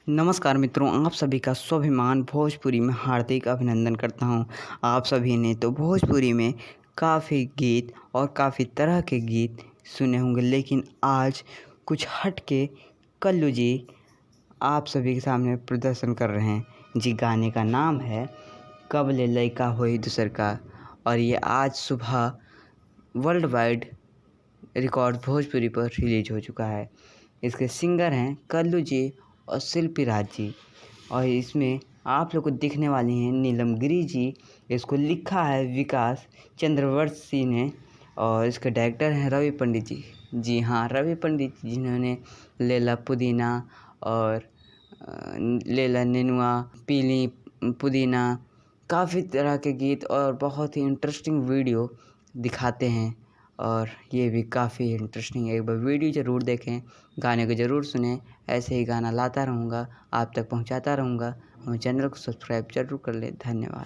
नमस्कार मित्रों, आप सभी का स्वाभिमान भोजपुरी में हार्दिक अभिनंदन करता हूं। आप सभी ने तो भोजपुरी में काफ़ी गीत और काफ़ी तरह के गीत सुने होंगे, लेकिन आज कुछ हट के कल्लू जी आप सभी के सामने प्रदर्शन कर रहे हैं। जी गाने का नाम है कब ले लइका होई दूसर का, और ये आज सुबह वर्ल्ड वाइड रिकॉर्ड भोजपुरी पर रिलीज हो चुका है। इसके सिंगर हैं कल्लू जी और शिल्पी राज जी, और इसमें आप लोग को दिखने वाली हैं नीलम गिरी जी। इसको लिखा है विकास चंद्रवर्ती ने, और इसके डायरेक्टर हैं रवि पंडित जी। जी हाँ, रवि पंडित जी जिन्होंने लैला पुदीना और लैला नेनुआ, पीली पुदीना, काफ़ी तरह के गीत और बहुत ही इंटरेस्टिंग वीडियो दिखाते हैं। और ये भी काफ़ी इंटरेस्टिंग है। एक बार वीडियो ज़रूर देखें, गाने को ज़रूर सुनें। ऐसे ही गाना लाता रहूँगा, आप तक पहुँचाता रहूँगा। हमारे चैनल को सब्सक्राइब ज़रूर कर लें। धन्यवाद।